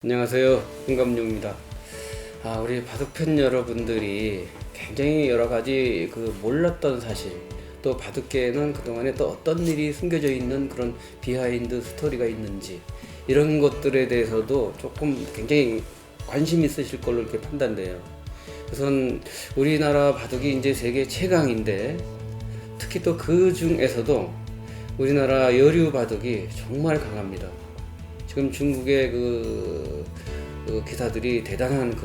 안녕하세요, 홍감룡입니다. 우리 바둑팬 여러분들이 굉장히 여러 가지 몰랐던 사실, 또 바둑계에는 그동안에 또 어떤 일이 숨겨져 있는 그런 비하인드 스토리가 있는지, 이런 것들에 대해서도 조금 굉장히 관심 있으실 걸로 이렇게 판단돼요. 우선 우리나라 바둑이 이제 세계 최강인데, 특히 또 그 중에서도 우리나라 여류 바둑이 정말 강합니다. 지금 중국의 그 기사들이 대단한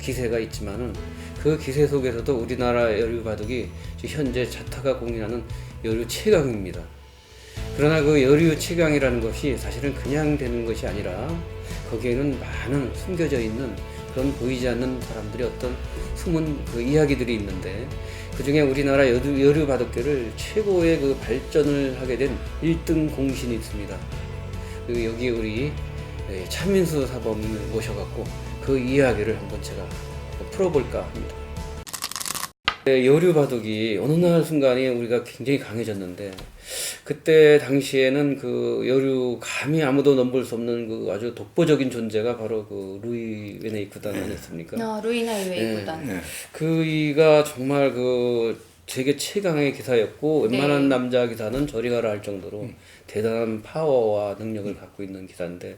기세가 있지만은, 그 기세 속에서도 우리나라 여류 바둑이 현재 자타가 공인하는 여류 최강입니다. 그러나 그 여류 최강이라는 것이 사실은 그냥 되는 것이 아니라, 거기에는 많은 숨겨져 있는 그런 보이지 않는 사람들의 어떤 숨은 이야기들이 있는데, 그 중에 우리나라 여류 바둑계를 최고의 발전을 하게 된 1등 공신이 있습니다. 여기 우리 차민수 사범을 모셔갖고 그 이야기를 한번 제가 풀어볼까 합니다. 여류 바둑이 어느 날 순간에 우리가 굉장히 강해졌는데, 그때 당시에는 여류 감히 아무도 넘볼 수 없는 아주 독보적인 존재가 바로 루이 웨네이 구단 아니었습니까? 루이 웨네이 구단. 그이가 정말 세계 최강의 기사였고, 웬만한 남자 기사는 저리 가라 할 정도로 대단한 파워와 능력을 갖고 있는 기사인데,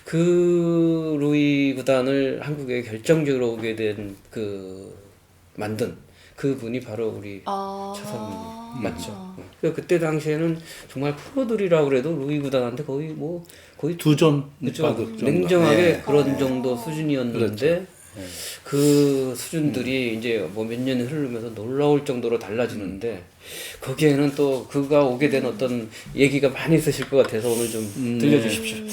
그 루이 구단을 한국에 결정적으로 오게 된 만든 그분이 바로 우리 차성민 맞죠? 그때 당시에는 정말 프로들이라고 그래도 루이 구단한테 거의 두점 냉정하게 그런 정도 수준이었는데, 그렇죠. 그 수준들이 이제 몇 년이 흐르면서 놀라울 정도로 달라지는데, 거기에는 또 그가 오게 된 어떤 얘기가 많이 있으실 것 같아서 오늘 좀 들려주십시오.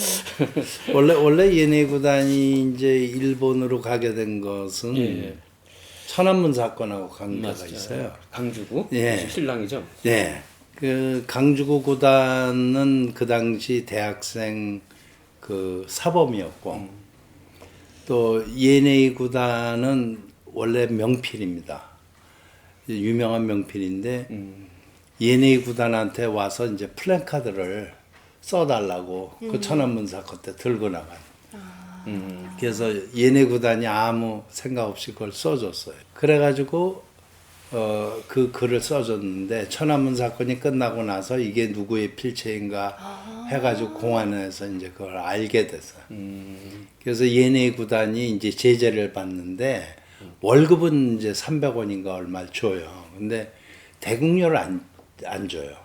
원래 예네 구단이 이제 일본으로 가게 된 것은 천안문 사건하고 관계가 있어요. 강주구 신랑이죠. 네, 그 강주구 구단은 그 당시 대학생 사범이었고, 또 예네 구단은 원래 명필입니다. 유명한 명필인데, 예네 구단한테 와서 이제 플랜카드를 써달라고 그 천안문 사건 때 들고 나간. 그래서 예네 구단이 아무 생각 없이 그걸 써줬어요. 그래가지고 그 글을 써줬는데, 천안문 사건이 끝나고 나서 이게 누구의 필체인가 해가지고 공안에서 이제 그걸 알게 됐어요. 그래서 예네 구단이 이제 제재를 받는데, 월급은 이제 300원인가 얼마를 줘요. 근데 대국료를 안 줘요.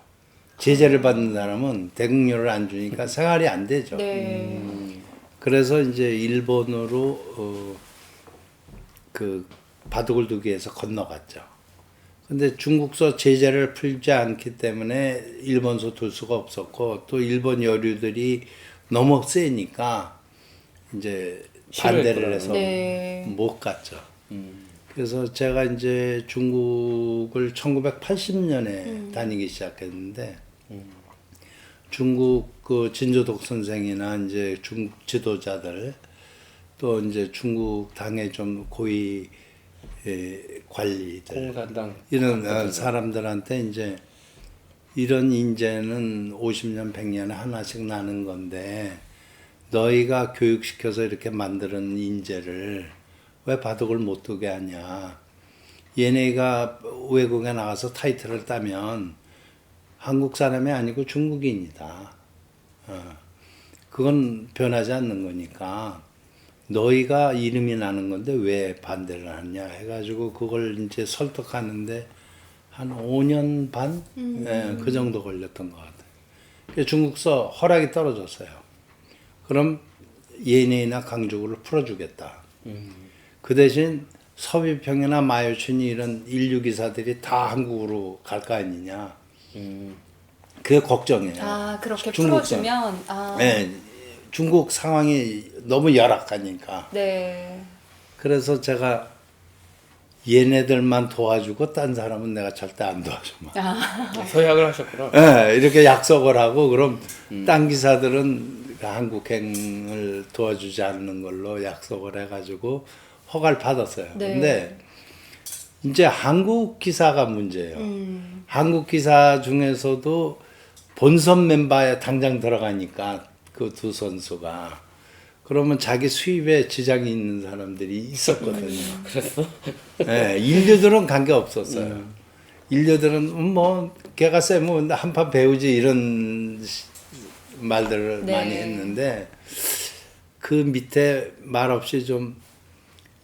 제재를 받는 사람은 대국료를 안 주니까 생활이 안 되죠. 네. 그래서 이제 일본으로 바둑을 두기 위해서 건너갔죠. 근데 중국서 제재를 풀지 않기 때문에 일본서 둘 수가 없었고, 또 일본 여류들이 너무 세니까 이제 반대를 해서 못 갔죠. 그래서 제가 이제 중국을 1980년에 다니기 시작했는데, 중국 진조독 선생이나 이제 중국 지도자들, 또 이제 중국 당의 좀 고위 관리들, 이런 사람들한테 이제 이런 인재는 50년, 100년에 하나씩 나는 건데, 너희가 교육시켜서 이렇게 만드는 인재를 왜 바둑을 못 두게 하냐. 얘네가 외국에 나가서 타이틀을 따면 한국 사람이 아니고 중국인이다. 그건 변하지 않는 거니까 너희가 이름이 나는 건데 왜 반대를 하냐 해가지고 그걸 이제 설득하는데 한 5년 반? 그 정도 걸렸던 것 같아요. 중국서 허락이 떨어졌어요. 그럼 예네나 강주구를 풀어주겠다. 그 대신 서비평이나 마요춘이 이런 인류 기사들이 다 한국으로 갈 거 아니냐. 그게 걱정이에요. 그렇게 풀어주면. 네, 중국 상황이 너무 열악하니까. 네. 그래서 제가 얘네들만 도와주고 딴 사람은 내가 절대 안 도와줘. 서약을 하셨구나. 네, 이렇게 약속을 하고, 그럼 딴 기사들은 한국행을 도와주지 않는 걸로 약속을 해가지고 허가를 받았어요. 네. 근데 이제 한국 기사가 문제예요. 한국 기사 중에서도 본선 멤버에 당장 들어가니까 그 두 선수가 그러면 자기 수입에 지장이 있는 사람들이 있었거든요. 그랬어? 네, 인류들은 관계 없었어요. 인류들은 뭐 걔가 쎄면 한판 배우지 이런 말들을 네. 많이 했는데 그 밑에 말없이 좀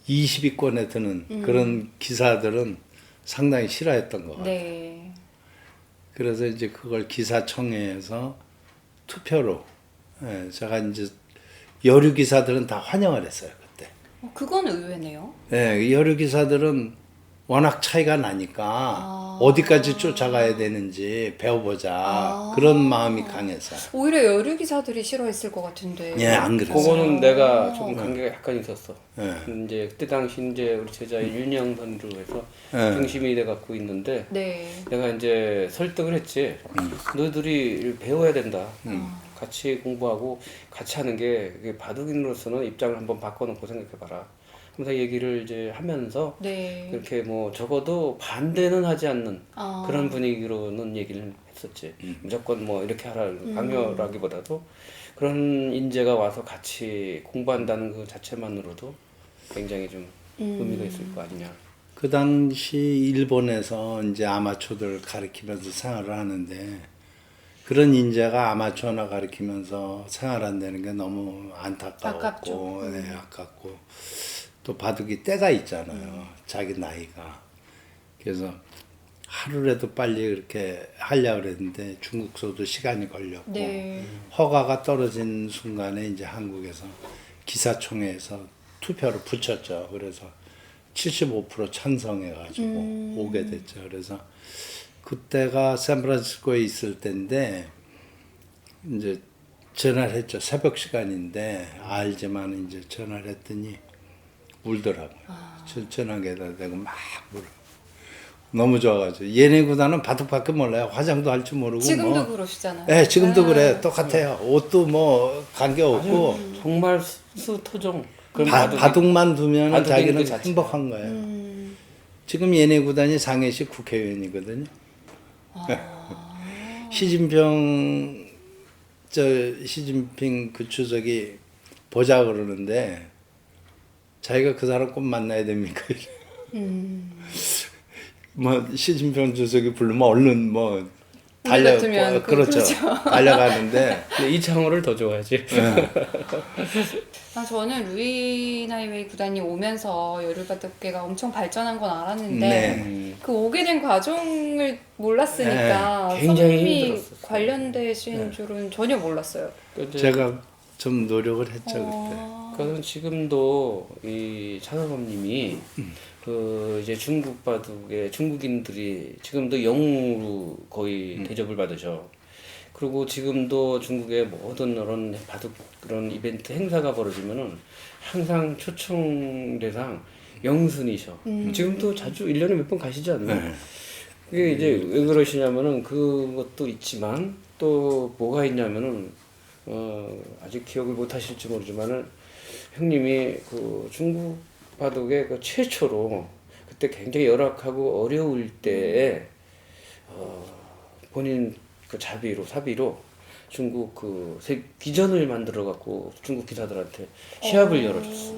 20위권에 드는 그런 기사들은 상당히 싫어했던 것 같아요. 네. 그래서 이제 그걸 기사청에서 투표로 제가 이제 여류 기사들은 다 환영을 했어요 그때. 그건 의외네요. 네, 여류 기사들은 워낙 차이가 나니까 어디까지 쫓아가야 되는지 배워보자 그런 마음이 강해서. 오히려 여류 기사들이 싫어했을 것 같은데. 예, 안 그랬어요. 그거는 내가 좀 관계가 약간 있었어. 네. 이제 그때 당시 이제 우리 제자 윤영 선수로 해서 네. 중심이 돼 갖고 있는데 네. 내가 이제 설득을 했지. 너희들이 배워야 된다. 같이 공부하고 같이 하는 게 바둑인으로서는 입장을 한번 바꿔놓고 생각해봐라. 그래서 얘기를 이제 하면서 네. 그렇게 뭐 적어도 반대는 하지 않는 아. 그런 분위기로는 얘기를 했었지. 무조건 뭐 이렇게 하라 강요라기보다도 그런 인재가 와서 같이 공부한다는 그 자체만으로도 굉장히 좀 의미가 있을 거 아니냐. 그 당시 일본에서 이제 아마추어들 가르치면서 생활을 하는데 그런 인재가 아마추어나 가르치면서 생활한다는 게 너무 안타까웠고, 아깝죠. 네, 아깝고 또 바둑이 때가 있잖아요. 자기 나이가. 그래서 하루라도 빨리 그렇게 하려고 그랬는데 중국서도 시간이 걸렸고 네. 허가가 떨어진 순간에 이제 한국에서 기사총회에서 투표를 붙였죠. 그래서 75% 찬성해가지고 오게 됐죠. 그래서 그때가 샌프란시스코에 있을 때인데 이제 전화를 했죠. 새벽 시간인데 알지만 이제 전화를 했더니 울더라고요. 전화기에다 대고 막 울어. 너무 좋아가지고 얘네 구단은 바둑밖에 몰라요. 화장도 할 줄 모르고 지금도 뭐. 그러시잖아요. 네, 지금도 그래. 똑같아요. 옷도 뭐 관계 없고 정말 수토종. 그런 바둑만 두면 바둑인 자기는 그 자체가. 행복한 거예요. 지금 얘네 구단이 상해시 국회의원이거든요. 시진핑 그 주석이 보자 그러는데 자기가 그 사람 꼭 만나야 됩니까? 뭐 시진핑 주석이 부르면 얼른 뭐 달려 같으면 그렇죠. 달려가는데 근데 이창호를 더 좋아하지. 저는 루이 나이웨이 구단이 오면서 여류바둑계가 엄청 발전한 건 알았는데 네. 그 오게 된 과정을 몰랐으니까 네, 굉장히 성님이 힘들었어요. 관련되신 줄은 전혀 몰랐어요. 제가 좀 노력을 했죠 그때. 그래서 지금도 이 차서범님이 그 이제 중국 바둑의 중국인들이 지금도 영웅으로 거의 대접을 받으셔. 그리고 지금도 중국의 모든 그런 바둑 그런 이벤트 행사가 벌어지면은 항상 초청 대상 영순이셔. 지금도 자주 1년에 몇 번 가시지 않나요? 그게 이제 왜 그러시냐면은 그것도 있지만 또 뭐가 있냐면은 아직 기억을 못 하실지 모르지만은 형님이 그 중국 바둑의 그 최초로 그때 굉장히 열악하고 어려울 때에 본인 그 사비로 중국 그 기전을 만들어 갖고 중국 기사들한테 시합을 열어줬어.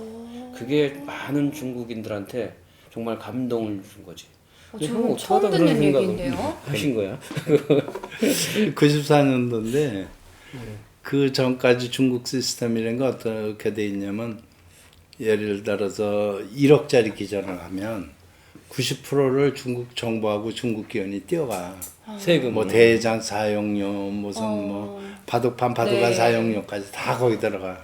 그게 많은 중국인들한테 정말 감동을 준 거지. 근데 형은 저는 어떻게 처음 하다 그런 듣는 생각을 얘기인데요. 하신 거야? 94년도인데 그 전까지 중국 시스템이라는 게 어떻게 돼 있냐면 예를 들어서 1억짜리 기전을 하면 90%를 중국 정부하고 중국 기관이 띄어가. 세금 뭐 대장 사용료 무슨 뭐 바둑판 바둑안 네. 사용료까지 다 거기 들어가.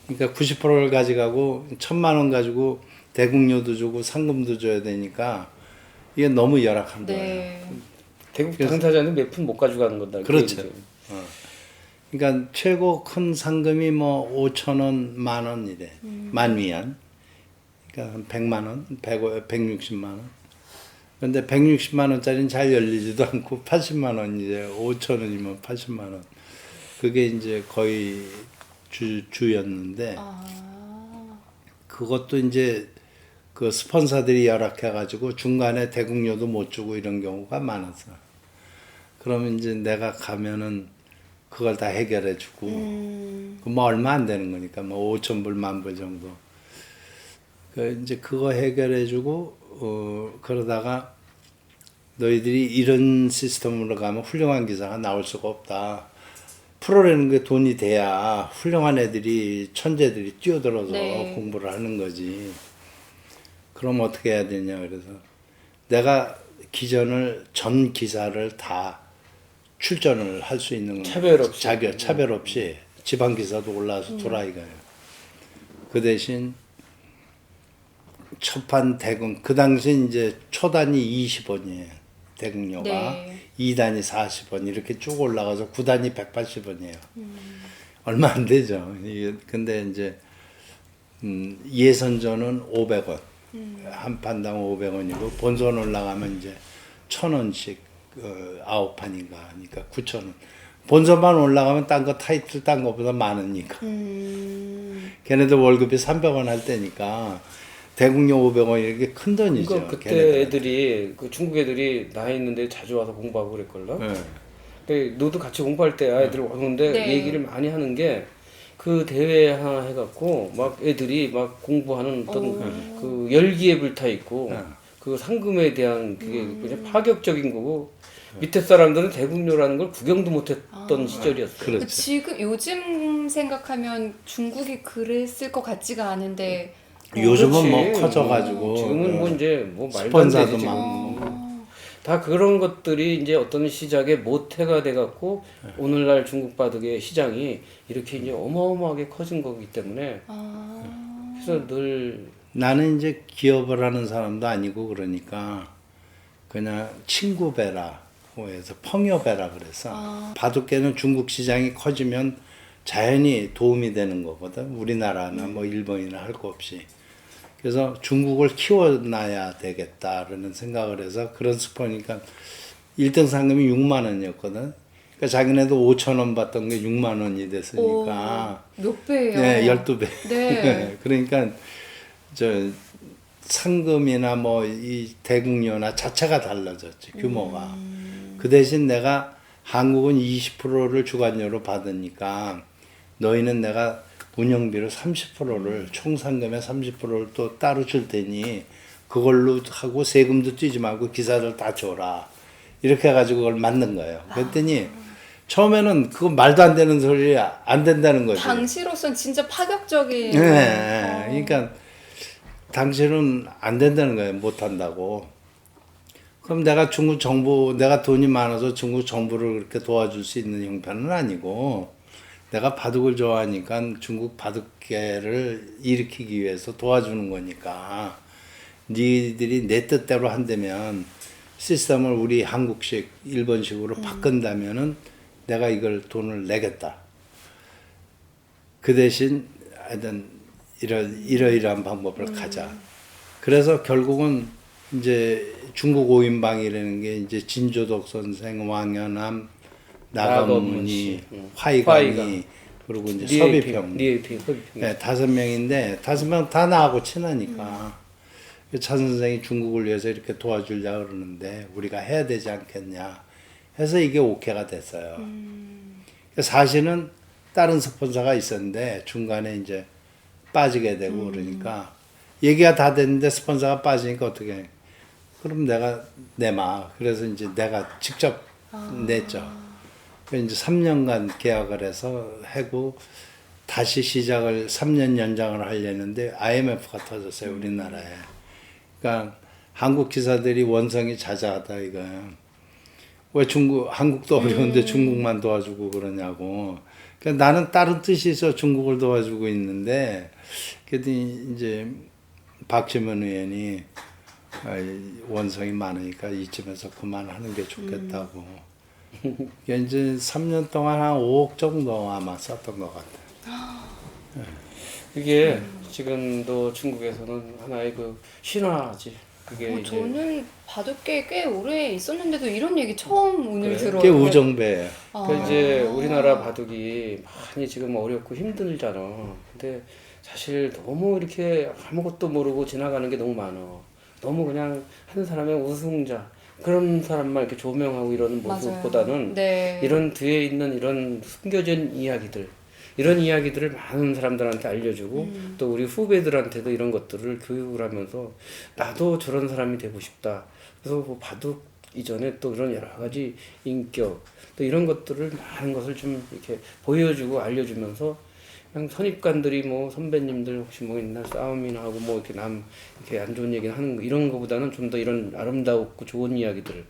그러니까 90%를 가져가고 1,000만 원 가지고 대국료도 주고 상금도 줘야 되니까 이게 너무 열악한 거예요. 네. 대국 당사자는 몇 푼 못 가져가는 건다. 그렇죠. 그러니까 최고 큰 상금이 뭐 5,000원, 10,000원 이래. 만위안. 그러니까 한 100만 원, 160만 원. 근데 160만 원짜리는 잘 열리지도 않고 80만 원 이제 5,000원이면 80만 원. 그게 이제 거의 주였는데 그것도 이제 그 스폰서들이 열악해가지고 중간에 대국료도 못 주고 이런 경우가 많았어. 그러면 이제 내가 가면은 그걸 다 해결해 주고 뭐 얼마 안 되는 거니까 뭐 5천 불, 10,000불 정도. 이제 그거 해결해 주고 그러다가 너희들이 이런 시스템으로 가면 훌륭한 기사가 나올 수가 없다. 프로라는 게 돈이 돼야 훌륭한 애들이 천재들이 뛰어들어서 네. 공부를 하는 거지. 그럼 어떻게 해야 되냐 그래서 내가 기전을 전 기사를 다 출전을 할 수 있는 차별 없이. 자기 차별 없이 지방 기사도 올라와서 돌아이가요. 그 대신 첫판 대금 그 당시 이제 초단이 20원이에요. 대금료가 네. 2단이 40원 이렇게 쭉 올라가서 9단이 180원이에요. 얼마 안 되죠. 근데 이제 예선전은 500원. 한 판당 500원이고 본선 올라가면 이제 1,000원씩 9판인가 하니까 9,000원. 본선만 올라가면 딴 거 타이틀 딴 거보다 많으니까. 걔네들 월급이 300원 할 때니까 대국료 500원 이렇게 큰 돈이죠. 그러니까 그때 걔네들한테. 애들이 그 중국 애들이 나 있는데 자주 와서 공부하고 그랬걸요. 네. 근데 너도 같이 공부할 때 애들 오는데 네. 얘기를 많이 하는 게 그 대회 하나 해갖고 막 애들이 막 공부하는 어떤 그 열기에 불타 있고 네. 그 상금에 대한 그게 그냥 파격적인 거고 밑에 사람들은 대국료라는 걸 구경도 못했던 시절이었어요. 그렇죠. 지금 요즘 생각하면 중국이 그랬을 것 같지가 않은데 요즘은 그렇지. 뭐 커져가지고 지금은 뭐 이제 뭐 말도 안 되지 스폰서도 지금. 많고. 다 그런 것들이 이제 어떤 시작의 모태가 돼갖고 오늘날 중국 바둑의 시장이 이렇게 이제 어마어마하게 커진 거기 때문에 그래서 늘 나는 이제 기업을 하는 사람도 아니고 그러니까 그냥 친구 배라 해서 펑여 배라 그래서 바둑계는 중국 시장이 커지면 자연히 도움이 되는 거거든. 우리나라나 뭐 일본이나 할 거 없이. 그래서 중국을 키워놔야 되겠다라는 생각을 해서 그런 스포니까 1등 상금이 6만 원이었거든. 그러니까 자기네도 5천 원 받던 게 6만 원이 됐으니까. 몇 배예요? 네, 12배. 네. 그러니까 저 상금이나 뭐 이 대국료나 자체가 달라졌지 규모가. 그 대신 내가 한국은 20%를 주관료로 받으니까 너희는 내가 운영비로 30%를 총 상금의 30%를 또 따로 줄 테니 그걸로 하고 세금도 떼지 말고 기사들 다 줘라. 이렇게 해가지고 그걸 만든 거예요. 그랬더니 처음에는 그거 말도 안 되는 소리 안 된다는 거지. 당시로선 진짜 파격적인. 네, 그러니까 당신은 안 된다는 거예요. 못 한다고. 그럼 내가 중국 정부, 내가 돈이 많아서 중국 정부를 그렇게 도와줄 수 있는 형편은 아니고, 내가 바둑을 좋아하니까 중국 바둑계를 일으키기 위해서 도와주는 거니까, 니들이 내 뜻대로 한다면, 시스템을 우리 한국식, 일본식으로 바꾼다면은 내가 이걸 돈을 내겠다. 그 대신 하여튼 이러이러한 방법을 가자. 그래서 결국은 이제 중국 5인방이라는 게 이제 진조덕 선생, 왕연암, 나건문이, 화이강이, 그리고 이제 서비평. 리에이핑, 서비평. 네, 5명인데 5명 다 나하고 친하니까 차 선생이 중국을 위해서 이렇게 도와주려고 그러는데 우리가 해야 되지 않겠냐 해서 이게 오케이가 됐어요. 사실은 다른 스폰서가 있었는데 중간에 이제 빠지게 되고 그러니까 얘기가 다 됐는데 스폰서가 빠지니까 어떻게 해? 그럼 내가 내마. 그래서 이제 내가 직접 냈죠. 그래서 이제 3년간 계약을 해서 하고 다시 시작을 3년 연장을 하려는데 IMF가 터졌어요, 우리나라에. 그러니까 한국 기사들이 원성이 자자하다 이거예요. 왜 한국도 어려운데 중국만 도와주고 그러냐고. 그러니까 나는 다른 뜻이 있어 중국을 도와주고 있는데, 그랬더니 이제 박지원 의원이 원성이 많으니까 이쯤에서 그만하는 게 좋겠다고. 그러니까 이제 3년 동안 한 5억 정도 아마 썼던 것 같아요. 이게 지금도 중국에서는 하나의 그 신화지. 그게 이제 저는 바둑계에 꽤 오래 있었는데도 이런 얘기 처음 오늘 그래? 들어요. 그게 우정배예요. 그러니까 이제 우리나라 바둑이 많이 지금 어렵고 힘들잖아. 근데 사실 너무 이렇게 아무것도 모르고 지나가는 게 너무 많아. 너무 그냥 한 사람의 우승자, 그런 사람만 이렇게 조명하고 이러는 모습보다는 맞아요. 네. 이런 뒤에 있는 이런 숨겨진 이야기들, 이런 이야기들을 많은 사람들한테 알려주고 또 우리 후배들한테도 이런 것들을 교육을 하면서 나도 저런 사람이 되고 싶다. 그래서 그 바둑 이전에 또 이런 여러 가지 인격 또 이런 것들을 많은 것을 좀 이렇게 보여주고 알려주면서 그냥 선입관들이 뭐 선배님들 혹시 뭐 옛날 싸움이나 하고 뭐 이렇게 이렇게 안 좋은 얘기 하는 거 이런 거보다는 좀 더 이런 아름다웠고 좋은 이야기들을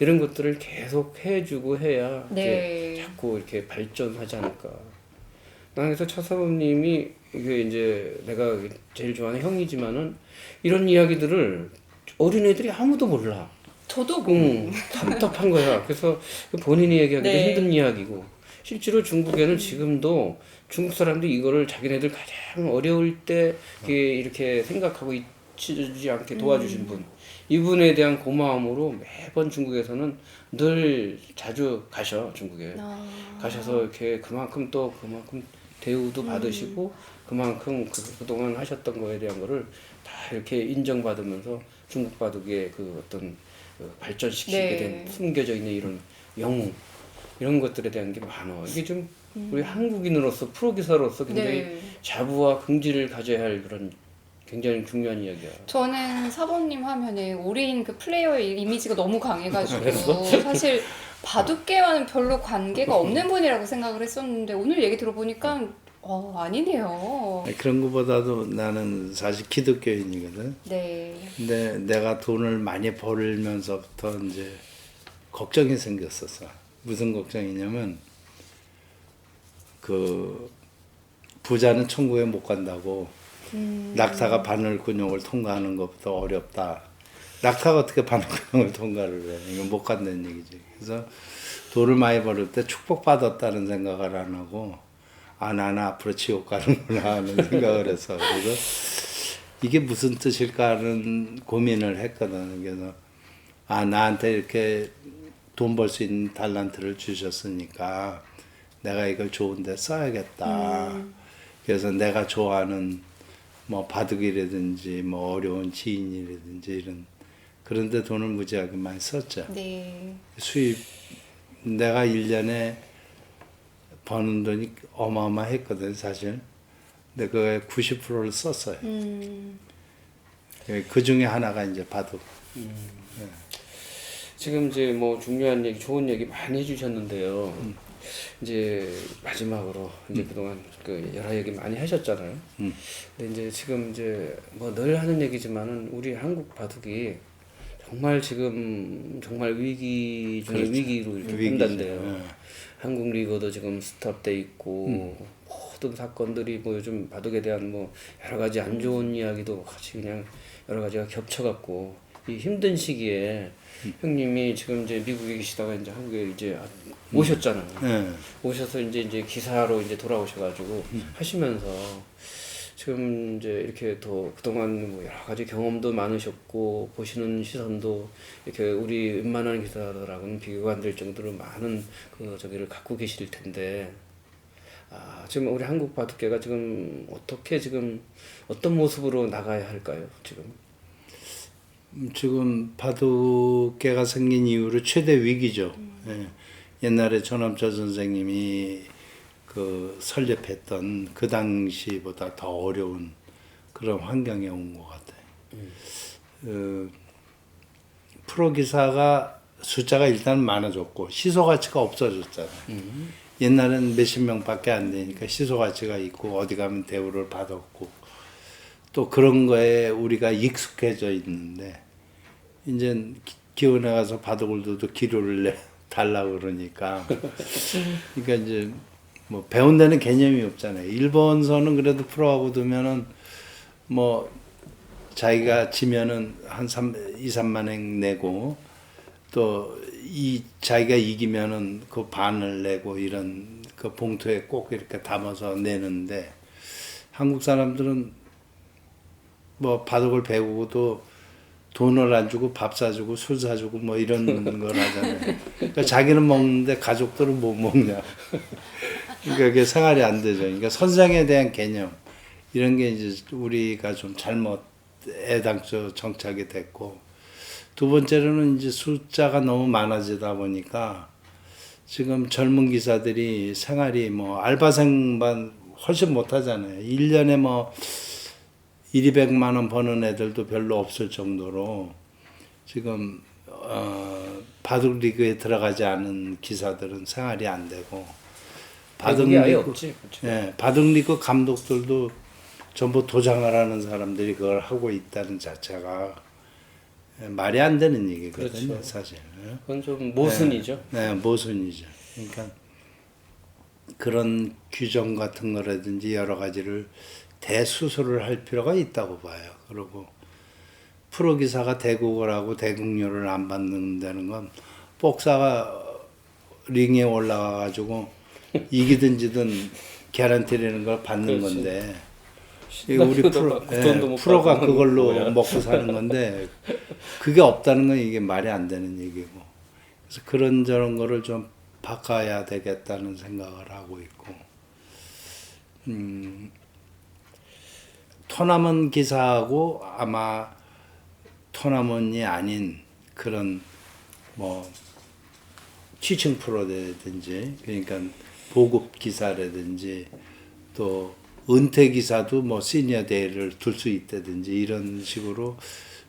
이런 것들을 계속 해주고 해야 네. 이제 자꾸 이렇게 발전하지 않을까. 난 그래서 차사범님이 이게 이제 내가 제일 좋아하는 형이지만은 이런 이야기들을 어린애들이 아무도 몰라. 저도 답답한 거야. 그래서 본인이 얘기하기도 네. 힘든 이야기고 실제로 중국에는 지금도 중국 사람들이 이거를 자기네들 가장 어려울 때 이렇게 생각하고 잊지 않게 도와주신 분 이분에 대한 고마움으로 매번 중국에서는 늘 자주 가셔 중국에 가셔서 이렇게 그만큼 대우도 받으시고 그만큼 그동안 하셨던 거에 대한 거를 다 이렇게 인정받으면서 중국 바둑의 그 어떤 발전시키게 네. 된 숨겨져 있는 이런 영웅 이런 것들에 대한 게 많아. 이게 좀 우리 한국인으로서 프로기사로서 굉장히 네. 자부와 긍지를 가져야 할 그런 굉장히 중요한 이야기야. 저는 사범님 하면은 올인 그 플레이어의 이미지가 너무 강해가지고 사실 바둑계와는 별로 관계가 없는 분이라고 생각을 했었는데 오늘 얘기 들어보니까 아니네요. 그런 것보다도 나는 사실 기독교인이거든. 네. 근데 내가 돈을 많이 벌면서부터 이제 걱정이 생겼었어. 무슨 걱정이냐면 그 부자는 천국에 못 간다고 낙타가 바늘구멍을 통과하는 것보다 어렵다. 낙타가 어떻게 바늘구멍을 통과를 해? 이건 못 간다는 얘기지. 그래서 돈을 많이 벌을 때 축복받았다는 생각을 안 하고 나는 앞으로 지옥 가는구나 하는 생각을 해서 그래서 이게 무슨 뜻일까 하는 고민을 했거든. 그래서 나한테 이렇게 돈 벌 수 있는 달란트를 주셨으니까 내가 이걸 좋은 데 써야겠다. 그래서 내가 좋아하는 뭐 바둑이라든지 뭐 어려운 지인이라든지 이런 그런 데 돈을 무지하게 많이 썼죠. 네. 수입 내가 1년에 버는 돈이 어마어마했거든 사실. 근데 그거의 90%를 썼어요. 그 중에 하나가 이제 바둑. 지금 이제 뭐 중요한 얘기, 좋은 얘기 많이 해주셨는데요. 이제 마지막으로 이제 그동안 그 여러 얘기 많이 하셨잖아요. 근데 이제 지금 이제 뭐 늘 하는 얘기지만은 우리 한국 바둑이 정말 지금 정말 위기 중에 그렇죠. 위기로 이렇게 위기죠. 판단돼요. 한국 리그도 지금 스톱돼 있고 모든 사건들이 뭐 요즘 바둑에 대한 뭐 여러 가지 안 좋은 이야기도 같이 그냥 여러 가지가 겹쳐갖고 이 힘든 시기에 형님이 지금 이제 미국에 계시다가 이제 한국에 이제 오셨잖아요. 네. 오셔서 이제 기사로 이제 돌아오셔가지고 하시면서 지금 이제 이렇게 더 그동안 뭐 여러 가지 경험도 많으셨고 보시는 시선도 이렇게 우리 웬만한 기사들하고는 비교가 안 될 정도로 많은 그 저기를 갖고 계실 텐데 지금 우리 한국 바둑계가 지금 어떻게 지금 어떤 모습으로 나가야 할까요? 지금 바둑계가 생긴 이후로 최대 위기죠. 예. 옛날에 조남철 선생님이 그 설립했던 그 당시보다 더 어려운 그런 환경에 온 것 같아요. 프로 기사가 숫자가 일단 많아졌고 시소 가치가 없어졌잖아요. 옛날엔 몇십 명밖에 안 되니까 시소 가치가 있고 어디 가면 대우를 받았고 또 그런 거에 우리가 익숙해져 있는데 이제 기원에 가서 바둑을 둬도 기료를 달라 그러니까 그러니까 이제 뭐 배운 데는 개념이 없잖아요. 일본서는 그래도 프로하고 두면은 뭐 자기가 지면은 한 2, 3만 행 내고 또 자기가 이기면은 그 반을 내고 이런 그 봉투에 꼭 이렇게 담아서 내는데 한국 사람들은 뭐 바둑을 배우고도 돈을 안 주고 밥 사주고 술 사주고 뭐 이런 걸 하잖아요. 그러니까 자기는 먹는데 가족들은 못 먹냐. 그러니까 그게 생활이 안 되죠. 그러니까 선생에 대한 개념 이런 게 이제 우리가 좀 잘못 애당초 정착이 됐고 두 번째로는 이제 숫자가 너무 많아지다 보니까 지금 젊은 기사들이 생활이 뭐 알바생만 훨씬 못 하잖아요. 1년에 뭐 200만 원 버는 애들도 별로 없을 정도로 지금 바둑 리그에 들어가지 않은 기사들은 생활이 안 되고 바둑 그게 아예 리그, 없지. 그렇죠. 예, 바둑 리그 감독들도 전부 도장을 하는 사람들이 그걸 하고 있다는 자체가 말이 안 되는 얘기거든요, 그렇죠. 사실. 예. 그건 좀 모순이죠. 네, 모순이죠. 그러니까 그런 규정 같은 거라든지 여러 가지를 대수술을 할 필요가 있다고 봐요. 그리고 프로 기사가 대국을 하고 대국료를 안 받는다는 건 복사가 링에 올라가 가지고 이기든 지든 개런티라는 걸 받는 그렇지. 건데 이거 우리 돈도 프로, 받고 돈도 못 프로가 받고 그걸로 뭐야. 먹고 사는 건데 그게 없다는 건 이게 말이 안 되는 얘기고 그래서 그런 저런 거를 좀 바꿔야 되겠다는 생각을 하고 있고 토너먼트 기사하고 아마 토너먼트이 아닌 그런 뭐 취층 프로라든지 그러니까 보급 기사라든지 또 은퇴 기사도 뭐 시니어 데이를 둘 수 있다든지 이런 식으로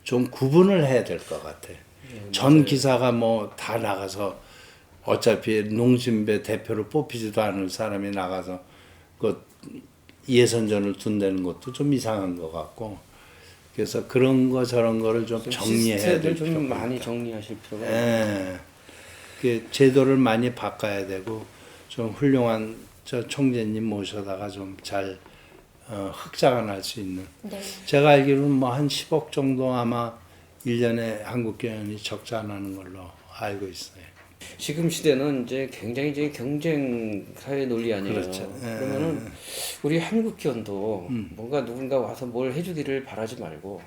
좀 구분을 해야 될 것 같아. 전 기사가 뭐 다 나가서 어차피 농심배 대표로 뽑히지도 않을 사람이 나가서 그 예선전을 둔다는 것도 좀 이상한 것 같고 그래서 그런 거 저런 거를 좀 정리해야 될 시스템을 좀 필요가 많이 있다. 정리하실 필요가 예. 그 제도를 많이 바꿔야 되고 좀 훌륭한 저 총재님 모셔다가 좀 잘 흑자간할 수 있는. 네. 제가 알기로는 뭐 한 10억 정도 아마 1년에 한국 경연이 적자나는 걸로 알고 있어요. 지금 시대는 이제 굉장히 이제 경쟁 사회 논리 아니에요. 그렇죠. 예. 그러면은 우리 한국 기원도 뭔가 누군가 와서 뭘 해주기를 바라지 말고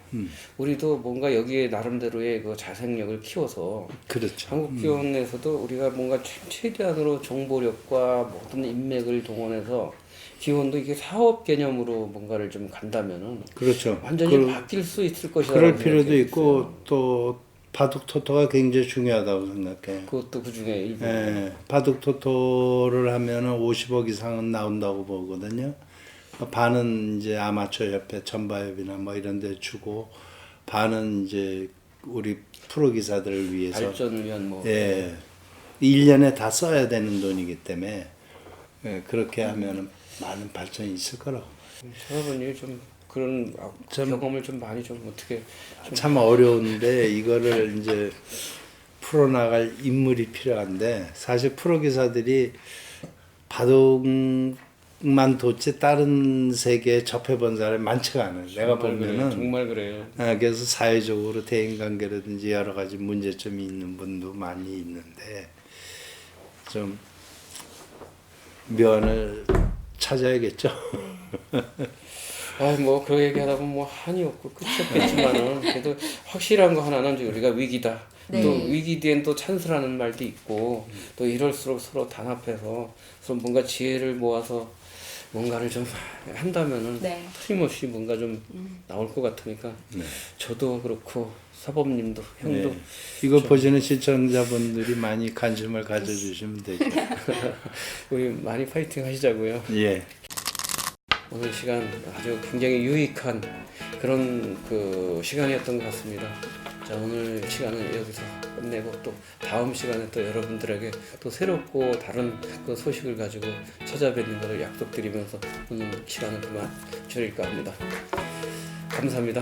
우리도 뭔가 여기에 나름대로의 그 자생력을 키워서 그렇죠. 한국 기원에서도 우리가 뭔가 최대한으로 정보력과 모든 인맥을 동원해서 기원도 이게 사업 개념으로 뭔가를 좀 간다면은 그렇죠. 완전히 바뀔 수 있을 것이다. 그럴 필요도 있고 또 바둑 토토가 굉장히 중요하다고 생각해요. 그것도 그 중에 일부. 예, 바둑 토토를 하면은 50억 이상은 나온다고 보거든요. 반은 이제 아마추어 협회, 전바협이나 뭐 이런 데 주고, 반은 이제 우리 프로 기사들을 위해서. 발전을 위한 뭐. 예. 1년에 다 써야 되는 돈이기 때문에, 예, 그렇게 하면은 많은 발전이 있을 거라고. 여러분이 좀 그런 경험을 좀 많이 좀 어떻게 참 어려운데, 이거를 이제 풀어나갈 인물이 필요한데, 사실 프로 기사들이 바둑만 뒀지 다른 세계에 접해본 사람이 많지가 않아요. 내가 보면은. 정말 그래요. 그래서 사회적으로 대인관계라든지 여러 가지 문제점이 있는 분도 많이 있는데, 좀 면을 찾아야겠죠. 뭐 그 얘기하다 보면 뭐 한이 없고 끝이 없겠지만은 그래도 확실한 거 하나는 이제 우리가 위기다. 네. 또 위기 뒤엔 또 찬스라는 말도 있고 또 이럴수록 서로 단합해서 서로 뭔가 지혜를 모아서 뭔가를 좀 한다면은 네. 틀림없이 뭔가 좀 나올 것 같으니까 저도 그렇고 사범님도 형도 네. 이거 보시는 시청자분들이 많이 관심을 가져주시면 되죠. 우리 많이 파이팅 하시자고요. 예. 오늘 시간 아주 굉장히 유익한 그런 그 시간이었던 것 같습니다. 자, 오늘 시간은 여기서 끝내고 또 다음 시간에 또 여러분들에게 또 새롭고 다른 그 소식을 가지고 찾아뵙는 것을 약속드리면서 오늘 시간을 그만 줄일까 합니다. 감사합니다.